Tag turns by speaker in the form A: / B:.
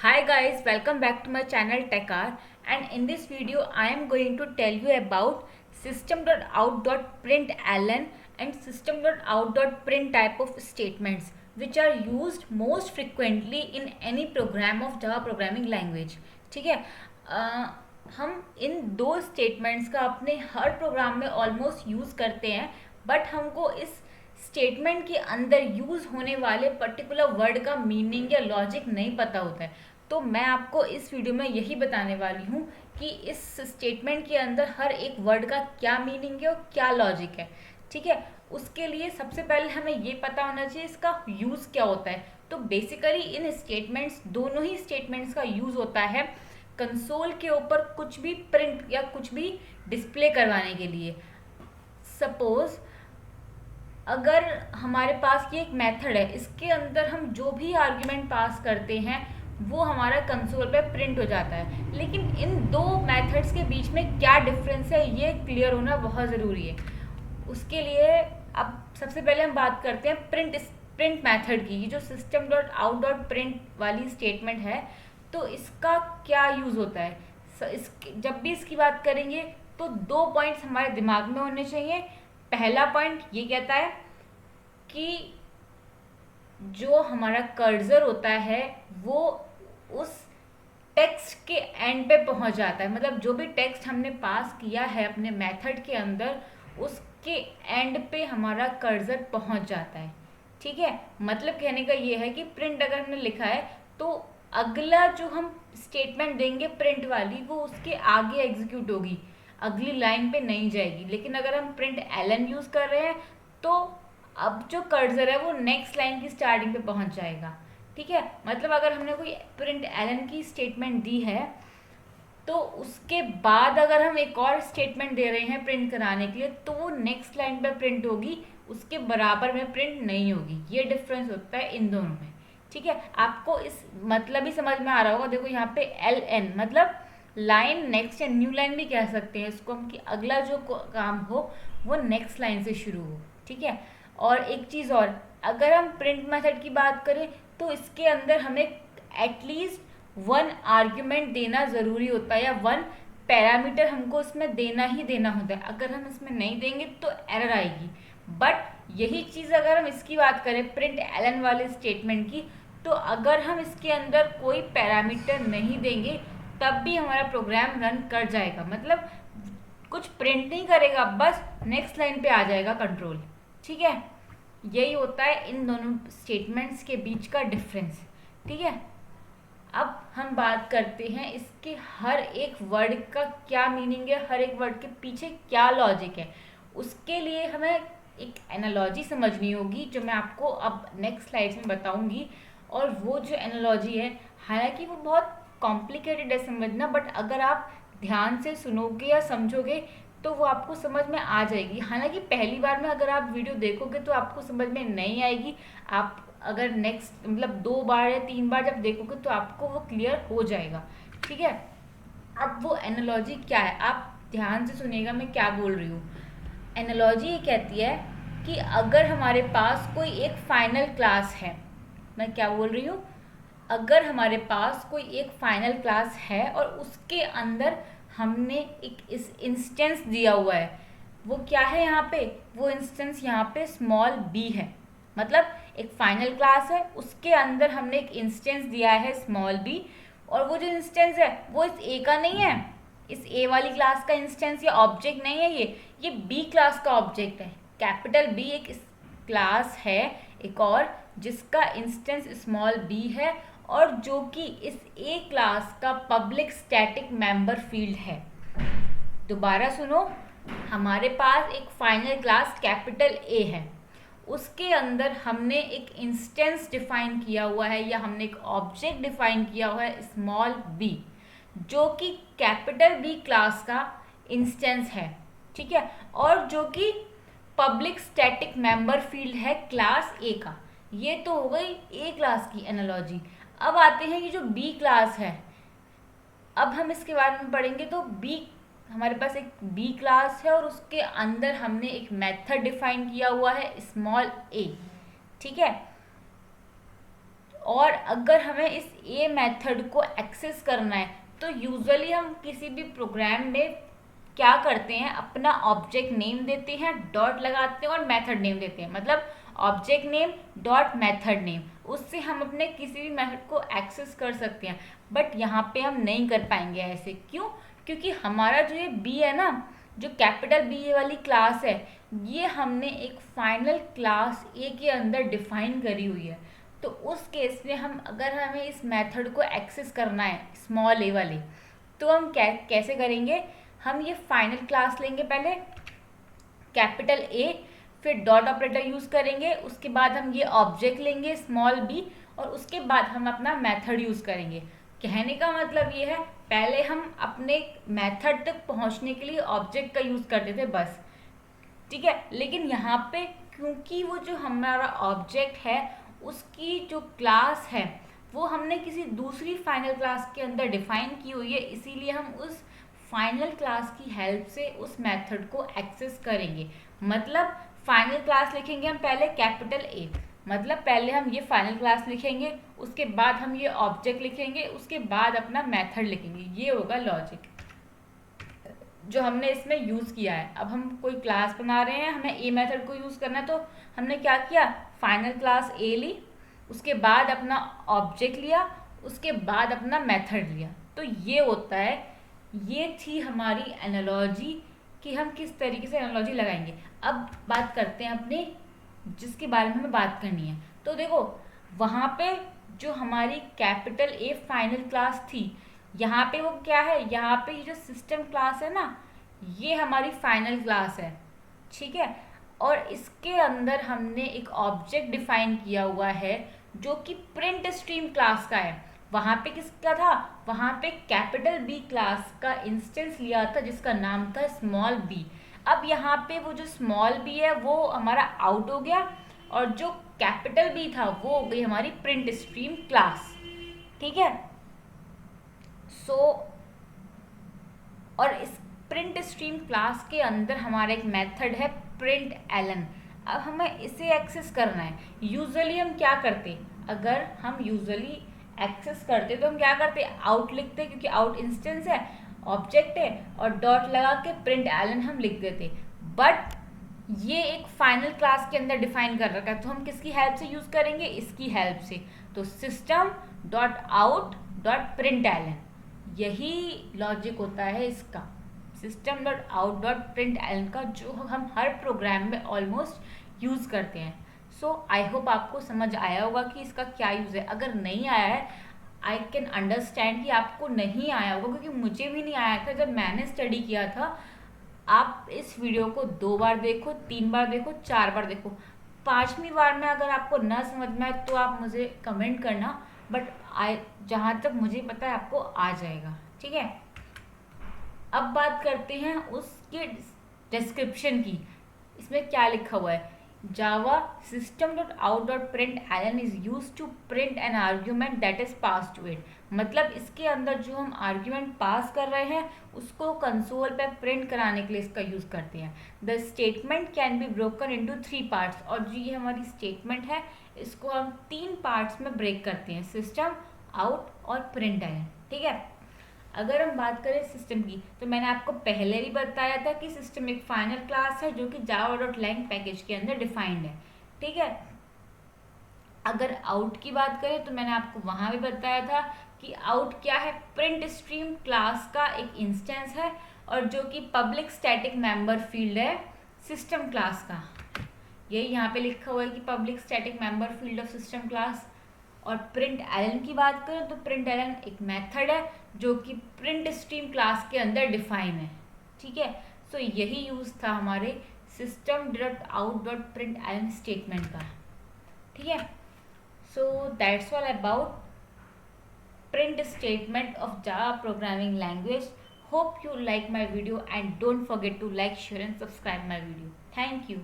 A: Hi guys, welcome back to my channel TechR, and in this video I am going to tell you about system.out.println and system.out.print type of statements which are used most frequently in any program of Java programming language. ठीक है, हम इन दो statements का अपने हर program में almost use करते हैं, but हमको इस स्टेटमेंट के अंदर यूज होने वाले पर्टिकुलर वर्ड का मीनिंग या लॉजिक नहीं पता होता है। तो मैं आपको इस वीडियो में यही बताने वाली हूँ कि इस स्टेटमेंट के अंदर हर एक वर्ड का क्या मीनिंग है और क्या लॉजिक है। ठीक है, उसके लिए सबसे पहले हमें ये पता होना चाहिए इसका यूज़ क्या होता है। तो बेसिकली इन स्टेटमेंट्स, दोनों ही स्टेटमेंट्स का यूज़ होता है कंसोल के ऊपर कुछ भी प्रिंट या कुछ भी डिस्प्ले करवाने के लिए। सपोज अगर हमारे पास ये एक मेथड है, इसके अंदर हम जो भी आर्ग्यूमेंट पास करते हैं वो हमारा कंसोल पे प्रिंट हो जाता है, लेकिन इन दो मेथड्स के बीच में क्या डिफरेंस है ये क्लियर होना बहुत ज़रूरी है। उसके लिए अब सबसे पहले हम बात करते हैं प्रिंट मेथड की। ये जो system dot out dot print वाली स्टेटमेंट है, तो इसका क्या यूज़ होता है। जब भी इसकी बात करेंगे तो दो पॉइंट्स हमारे दिमाग में होने चाहिए। पहला पॉइंट ये कहता है कि जो हमारा कर्सर होता है वो उस टेक्स्ट के एंड पे पहुंच जाता है, मतलब जो भी टेक्स्ट हमने पास किया है अपने मेथड के अंदर उसके एंड पे हमारा कर्सर पहुंच जाता है। ठीक है, मतलब कहने का ये है कि प्रिंट अगर हमने लिखा है तो अगला जो हम स्टेटमेंट देंगे प्रिंट वाली वो उसके आगे एग्जीक्यूट होगी, अगली लाइन पे नहीं जाएगी। लेकिन अगर हम प्रिंट एलन यूज कर रहे हैं तो अब जो कर्सर है वो नेक्स्ट लाइन की स्टार्टिंग पे पहुंच जाएगा। ठीक है, मतलब अगर हमने कोई प्रिंट एलन की स्टेटमेंट दी है तो उसके बाद अगर हम एक और स्टेटमेंट दे रहे हैं प्रिंट कराने के लिए तो वो नेक्स्ट लाइन पे प्रिंट होगी, उसके बराबर में प्रिंट नहीं होगी। ये डिफरेंस होता है इन दोनों में। ठीक है, आपको इस मतलब ही समझ में आ रहा होगा। देखो यहाँ पे एल एन मतलब लाइन नेक्स्ट या न्यू लाइन भी कह सकते हैं इसको हम, कि अगला जो काम हो वो नेक्स्ट लाइन से शुरू हो। ठीक है, और एक चीज़ और, अगर हम प्रिंट मेथड की बात करें तो इसके अंदर हमें एटलीस्ट वन आर्ग्यूमेंट देना ज़रूरी होता है या वन पैरामीटर हमको इसमें देना ही देना होता है। अगर हम इसमें नहीं देंगे तो एरर आएगी। बट यही चीज़ अगर हम इसकी बात करें प्रिंट एलन वाले स्टेटमेंट की, तो अगर हम इसके अंदर कोई पैरामीटर नहीं देंगे तब भी हमारा प्रोग्राम रन कर जाएगा, मतलब कुछ प्रिंट नहीं करेगा, बस नेक्स्ट लाइन पे आ जाएगा कंट्रोल। ठीक है, यही होता है इन दोनों स्टेटमेंट्स के बीच का डिफरेंस। ठीक है, अब हम बात करते हैं इसके हर एक वर्ड का क्या मीनिंग है, हर एक वर्ड के पीछे क्या लॉजिक है। उसके लिए हमें एक एनालॉजी समझनी होगी जो मैं आपको अब नेक्स्ट स्लाइड्स में बताऊंगी। और वो जो एनालॉजी है, हालांकि वो बहुत कॉम्प्लिकेटेड है समझना, बट अगर आप ध्यान से सुनोगे या समझोगे तो वो आपको समझ में आ जाएगी। हालांकि पहली बार में अगर आप वीडियो देखोगे तो आपको समझ में नहीं आएगी। आप अगर नेक्स्ट मतलब 2 बार या 3 बार जब देखोगे तो आपको वो क्लियर हो जाएगा। ठीक है, अब वो एनालॉजी क्या है आप ध्यान से सुनिएगा मैं क्या बोल रही हूँ। एनालॉजी ये कहती है कि अगर हमारे पास कोई एक फाइनल क्लास है, मैं क्या बोल रही हूँ, अगर हमारे पास कोई एक फाइनल क्लास है और उसके अंदर हमने एक इस इंस्टेंस दिया हुआ है, वो क्या है यहाँ पे, वो इंस्टेंस यहाँ पे स्मॉल बी है। मतलब एक फाइनल क्लास है उसके अंदर हमने एक इंस्टेंस दिया है स्मॉल बी, और वो जो इंस्टेंस है वो इस ए का नहीं है, इस ए वाली क्लास का इंस्टेंस या ऑब्जेक्ट नहीं है, ये बी क्लास का ऑब्जेक्ट है। कैपिटल बी एक क्लास है एक और जिसका इंस्टेंस स्मॉल बी है और जो कि इस ए क्लास का पब्लिक स्टैटिक मेंबर फील्ड है। दोबारा सुनो, हमारे पास एक फाइनल क्लास कैपिटल ए है, उसके अंदर हमने एक इंस्टेंस डिफाइन किया हुआ है या हमने एक ऑब्जेक्ट डिफाइन किया हुआ है स्मॉल बी, जो कि कैपिटल बी क्लास का इंस्टेंस है। ठीक है, और जो कि पब्लिक स्टैटिक मेंबर फील्ड है क्लास ए का। ये तो हो गई ए क्लास की एनालॉजी। अब आते हैं ये जो बी क्लास है, अब हम इसके बारे में पढ़ेंगे। तो बी, हमारे पास एक बी क्लास है और उसके अंदर हमने एक मेथड डिफाइन किया हुआ है स्मॉल ए। ठीक है, और अगर हमें इस ए मेथड को एक्सेस करना है तो यूजुअली हम किसी भी प्रोग्राम में क्या करते हैं, अपना ऑब्जेक्ट नेम देते हैं, डॉट लगाते हैं और मेथड नेम देते हैं, मतलब object name dot method name, उससे हम अपने किसी भी मेथड को एक्सेस कर सकते हैं। बट यहाँ पे हम नहीं कर पाएंगे ऐसे। क्यों? क्योंकि हमारा जो ये बी है ना, जो कैपिटल बी वाली क्लास है, ये हमने एक फाइनल क्लास ए के अंदर डिफाइन करी हुई है। तो उस केस में हम, अगर हमें इस मेथड को एक्सेस करना है स्मॉल ए वाले, तो हम कैसे करेंगे? हम ये फाइनल क्लास लेंगे पहले, कैपिटल ए, फिर डॉट ऑपरेटर यूज़ करेंगे, उसके बाद हम ये ऑब्जेक्ट लेंगे स्मॉल बी, और उसके बाद हम अपना मेथड यूज़ करेंगे। कहने का मतलब ये है, पहले हम अपने मेथड तक पहुंचने के लिए ऑब्जेक्ट का यूज़ करते थे बस, ठीक है। लेकिन यहाँ पे क्योंकि वो जो हमारा ऑब्जेक्ट है उसकी जो क्लास है वो हमने किसी दूसरी फाइनल क्लास के अंदर डिफाइन की हुई है, इसीलिए हम उस फाइनल क्लास की हेल्प से उस मेथड को एक्सेस करेंगे। मतलब फाइनल क्लास लिखेंगे हम पहले कैपिटल ए, मतलब पहले हम ये फाइनल क्लास लिखेंगे, उसके बाद हम ये ऑब्जेक्ट लिखेंगे, उसके बाद अपना मेथड लिखेंगे। ये होगा लॉजिक जो हमने इसमें यूज़ किया है। अब हम कोई क्लास बना रहे हैं, हमें ए मेथड को यूज़ करना है, तो हमने क्या किया, फाइनल क्लास ए ली, उसके बाद अपना ऑब्जेक्ट लिया, उसके बाद अपना मेथड लिया। तो ये होता है, ये थी हमारी एनालॉजी कि हम किस तरीके से एनालॉजी लगाएंगे। अब बात करते हैं अपने जिसके बारे में हमें बात करनी है। तो देखो, वहाँ पे जो हमारी कैपिटल ए फाइनल क्लास थी, यहाँ पे वो क्या है, यहाँ पे ये जो सिस्टम क्लास है ना, ये हमारी फाइनल क्लास है, ठीक है। और इसके अंदर हमने एक ऑब्जेक्ट डिफाइन किया हुआ है जो कि प्रिंट स्ट्रीम क्लास का है। वहाँ पे किसका था, वहाँ पे कैपिटल बी क्लास का इंस्टेंस लिया था जिसका नाम था स्मॉल बी। अब यहाँ पे वो जो स्मॉल बी है वो हमारा आउट हो गया, और जो कैपिटल बी था वो हो गई हमारी प्रिंट स्ट्रीम क्लास, ठीक है। सो और इस प्रिंट स्ट्रीम क्लास के अंदर हमारा एक मेथड है प्रिंट एलन। अब हमें इसे एक्सेस करना है। यूजुअली हम क्या करते, अगर हम यूजुअली एक्सेस करते तो हम क्या करते, आउट लिखते, क्योंकि आउट इंस्टेंस है, ऑब्जेक्ट है, और डॉट लगा के प्रिंट एलन हम लिख देते। बट ये एक फाइनल क्लास के अंदर डिफाइन कर रखा है, तो हम किसकी हेल्प से यूज़ करेंगे, इसकी हेल्प से। तो system dot out dot print Elon, यही लॉजिक होता है इसका, system dot out dot print Elon का, जो हम हर प्रोग्राम में ऑलमोस्ट यूज़ करते हैं। सो आई होप आपको समझ आया होगा कि इसका क्या यूज़ है। अगर नहीं आया है, आई कैन अंडरस्टैंड कि आपको नहीं आया होगा, क्योंकि मुझे भी नहीं आया था जब मैंने स्टडी किया था। आप इस वीडियो को 2 बार देखो, 3 बार देखो, 4 बार देखो, 5वीं बार में अगर आपको ना समझ में आए तो आप मुझे कमेंट करना, बट जहाँ तक मुझे पता है आपको आ जाएगा, ठीक है। अब बात करते हैं उसके डिस्क्रिप्शन की। इसमें क्या लिखा हुआ है, Java system dot out dot print एलन is use to print an argument that is pass to it. मतलब इसके अंदर जो हम आर्ग्यूमेंट पास कर रहे हैं उसको कंसोल पे प्रिंट कराने के लिए इसका यूज़ करते हैं। The statement can be broken into 3 parts, और जो ये हमारी स्टेटमेंट है इसको हम 3 पार्ट्स में ब्रेक करते हैं, सिस्टम, आउट और प्रिंट एलन, ठीक है। अगर हम बात करें सिस्टम की, तो मैंने आपको पहले भी बताया था कि सिस्टम एक फाइनल क्लास है जो कि जावा डॉट लैंग पैकेज के अंदर डिफाइंड है, ठीक है। अगर आउट की बात करें तो मैंने आपको वहाँ भी बताया था कि आउट क्या है, प्रिंट स्ट्रीम क्लास का एक इंस्टेंस है, और जो कि पब्लिक स्टैटिक मेंबर फील्ड है सिस्टम क्लास का। यही यहाँ पे लिखा हुआ है कि public static member field of system class. और प्रिंट एलन की बात करें तो प्रिंट एलन एक मेथड है जो कि प्रिंट स्ट्रीम क्लास के अंदर डिफाइन है, ठीक है। सो यही यूज़ था हमारे system dot out dot print Elon statement का, ठीक है। So that's all about print statement of Java programming language. Hope you like my video and don't forget to like, share and subscribe my video. Thank you.